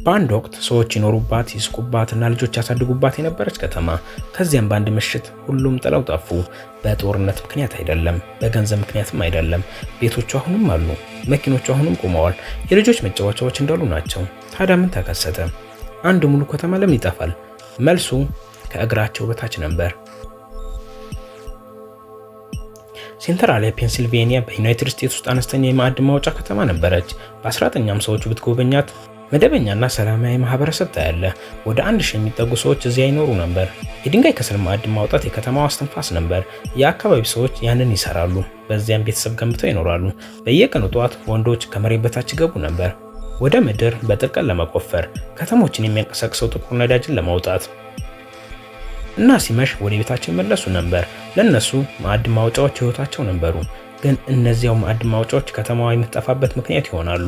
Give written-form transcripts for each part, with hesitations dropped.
በአንድ ወቅት ሰዎች ይኖሩባት ይስቁባትና ልጆች ያሳድጉባት የነበረች ከተማ ከዚያም በአንድ ምሽት ሁሉም ጥለው ጠፉ። በጦርነት ምክንያት አይደለም፣ በገንዘብ ምክንያትም አይደለም። ቤቶቹ አሁንም አሉ፣ መኪኖቹ አሁንም ቆመዋል፣ የልጆች መጫወቻዎች እንዳሉ ናቸው። ታዲያ ምን ተከሰተ? አንድ ሙሉ ከተማ ለምን ይጠፋል? መልሱ ከእግራቸው በታች ነበር። ሴንትራሊያ ፔንሲልቬኒያ በዩናይትድ ስቴትስ ውስጥ አነስተኛ የማዕድን ማውጫ ከተማ ነበረች። በ1950ዎቹ ብትጎበኛት መደበኛና ሰላማዊ ማህበረሰብ ታያለ። ወደ 1000 የሚጠጉ ሰዎች እዚያ ይኖሩ ነበር። የድንጋይ ከሰል ማዕድን ማውጣት የከተማዋ አስተንፋስ ነበር። የአካባቢው ሰዎች ያንን ይሰራሉ፣ በዚያም ቤተሰብ ገንብተው ይኖራሉ። በየቀኑ ጠዋት ወንዶች ከመሬት በታች ይገቡ ነበር ወደ ምድር በጥልቀት ለመቆፈር፣ ከተሞችን የሚያንቀሳቅሰው ጥቁር ነዳጅን ለማውጣት እና ሲመሽ ወደ ቤታቸው ይመለሱ ነበር። ለነሱ ማዕድን ማውጫዎች ህይወታቸው ነበሩ። ግን እነዚያው ማዕድን ማውጫዎች ከተማዋ የምትጠፋበት ምክንያት ይሆናሉ።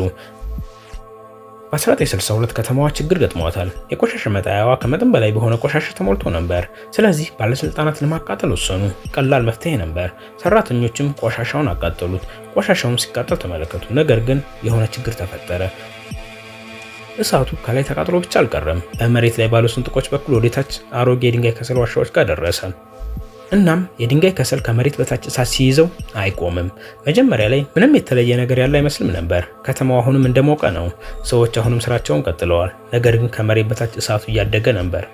በ1962 ከተማዋ ችግር ገጥሟታል። የቆሻሻ መጣያዋ ከመጠን በላይ በሆነ ቆሻሻ ተሞልቶ ነበር። ስለዚህ ባለስልጣናት ለማቃጠል ወሰኑ። ቀላል መፍትሄ ነበር። ሰራተኞችም ቆሻሻውን አቃጠሉት። ቆሻሻውን ሲቃጠል ተመለከቱ። ነገር ግን የሆነ ችግር ተፈጠረ። እሳቱ ከላይ ተቃጥሎ ብቻ አልቀረም፣ በመሬት ላይ ባሉ ስንጥቆች በኩል ወደታች አሮጌ የድንጋይ ከሰል ዋሻዎች ጋር ደረሰ። እናም የድንጋይ ከሰል ከመሬት በታች እሳት ሲይዘው አይቆምም። መጀመሪያ ላይ ምንም የተለየ ነገር ያለ አይመስልም ነበር። ከተማው አሁንም እንደሞቀ ነው። ሰዎች አሁንም ስራቸውን ቀጥለዋል። ነገር ግን ከመሬት በታች እሳቱ እያደገ ነበር።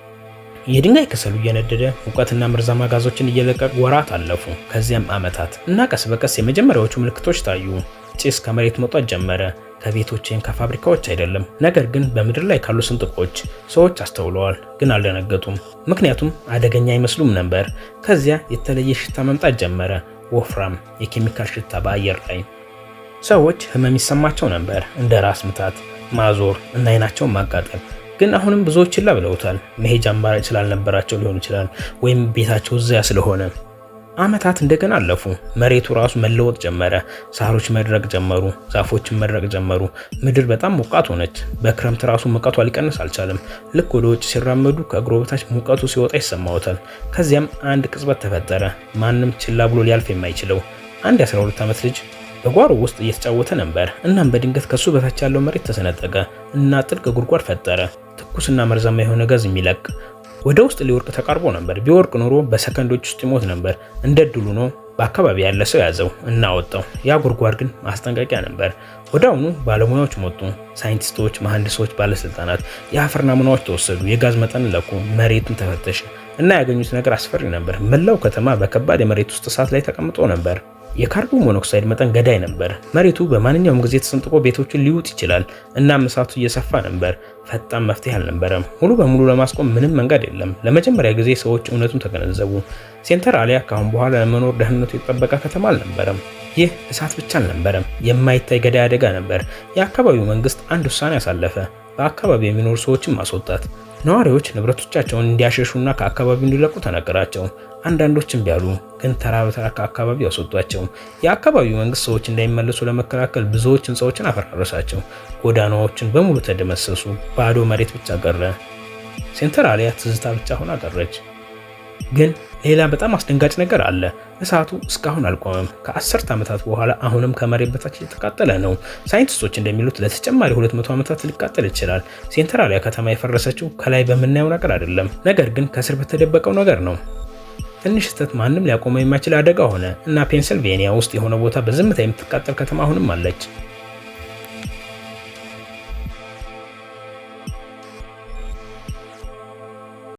የድንጋይ ከሰሉ እየነደደ ሙቀትና መርዛማ ጋዞችን እየለቀቀ ወራት አለፉ። ከዚያም ዓመታት እና ቀስ በቀስ የመጀመሪያዎቹ ምልክቶች ታዩ። ጭስ ከመሬት መውጣት ጀመረ። ከቤቶች ወይም ከፋብሪካዎች አይደለም፣ ነገር ግን በምድር ላይ ካሉ ስንጥቆች። ሰዎች አስተውለዋል፣ ግን አልደነገጡም፣ ምክንያቱም አደገኛ አይመስሉም ነበር። ከዚያ የተለየ ሽታ መምጣት ጀመረ፣ ወፍራም የኬሚካል ሽታ በአየር ላይ። ሰዎች ህመም ይሰማቸው ነበር፣ እንደ ራስ ምታት፣ ማዞር እና አይናቸውን ማቃጠል። ግን አሁንም ብዙዎች ችላ ብለውታል። መሄጃ አማራጭ ስላልነበራቸው ሊሆን ይችላል፣ ወይም ቤታቸው እዚያ ስለሆነ። ዓመታት እንደገና አለፉ። መሬቱ ራሱ መለወጥ ጀመረ። ሳሮች መድረቅ ጀመሩ፣ ዛፎችን መድረቅ ጀመሩ። ምድር በጣም ሞቃት ሆነች። በክረምት ራሱ ሙቀቷ ሊቀንስ አልቻለም። ልክ ወደ ውጭ ሲራመዱ ከእግሮ በታች ሙቀቱ ሲወጣ ይሰማዎታል። ከዚያም አንድ ቅጽበት ተፈጠረ፣ ማንም ችላ ብሎ ሊያልፍ የማይችለው። አንድ የ12 ዓመት ልጅ በጓሮ ውስጥ እየተጫወተ ነበር። እናም በድንገት ከሱ በታች ያለው መሬት ተሰነጠቀ እና ጥልቅ ጉድጓድ ፈጠረ። ትኩስና መርዛማ የሆነ ጋዝ የሚለቅ ወደ ውስጥ ሊወርቅ ተቃርቦ ነበር። ቢወርቅ ኖሮ በሰከንዶች ውስጥ ይሞት ነበር። እንደ ድሉ ነው በአካባቢ ያለ ሰው ያዘው እና አወጣው። ያ ጉድጓድ ግን ማስጠንቀቂያ ነበር። ወዲያውኑ ባለሙያዎች መጡ። ሳይንቲስቶች፣ መሐንዲሶች፣ ባለስልጣናት። የአፈር ናሙናዎች ተወሰዱ፣ የጋዝ መጠን ለኩ፣ መሬቱን ተፈተሸ እና ያገኙት ነገር አስፈሪ ነበር። መላው ከተማ በከባድ የመሬት ውስጥ እሳት ላይ ተቀምጦ ነበር። የካርቦን ሞኖክሳይድ መጠን ገዳይ ነበር። መሬቱ በማንኛውም ጊዜ ተሰንጥቆ ቤቶችን ሊውጥ ይችላል። እናም እሳቱ እየሰፋ ነበር። ፈጣን መፍትሄ አልነበረም። ሙሉ በሙሉ ለማስቆም ምንም መንገድ የለም። ለመጀመሪያ ጊዜ ሰዎች እውነቱን ተገነዘቡ። ሴንትራሊያ ከአሁን በኋላ ለመኖር ደህንነቱ የተጠበቀ ከተማ አልነበረም። ይህ እሳት ብቻ አልነበረም፣ የማይታይ ገዳይ አደጋ ነበር። የአካባቢው መንግስት አንድ ውሳኔ አሳለፈ፣ በአካባቢው የሚኖሩ ሰዎችን ማስወጣት። ነዋሪዎች ንብረቶቻቸውን እንዲያሸሹና ከአካባቢው እንዲለቁ ተነገራቸው። አንዳንዶችም ቢያሉ ግን ተራ በተራ ከአካባቢው አስወጧቸው። የአካባቢው መንግስት ሰዎች እንዳይመለሱ ለመከላከል ብዙዎች ህንፃዎችን አፈራረሳቸው። ጎዳናዎችን በሙሉ ተደመሰሱ። ባዶ መሬት ብቻ ቀረ። ሴንትራሊያ ትዝታ ብቻ ሆና ቀረች። ግን ሌላ በጣም አስደንጋጭ ነገር አለ። እሳቱ እስካሁን አልቆመም። ከ10 ዓመታት በኋላ አሁንም ከመሬት በታች እየተቃጠለ ነው። ሳይንቲስቶች እንደሚሉት ለተጨማሪ 200 ዓመታት ሊቃጠል ይችላል። ሴንትራሊያ ከተማ የፈረሰችው ከላይ በምናየው ነገር አይደለም፣ ነገር ግን ከስር በተደበቀው ነገር ነው። ትንሽ ስህተት ማንም ሊያቆመው የማይችል አደጋ ሆነ እና ፔንሲልቬኒያ ውስጥ የሆነ ቦታ በዝምታ የምትቃጠል ከተማ አሁንም አለች።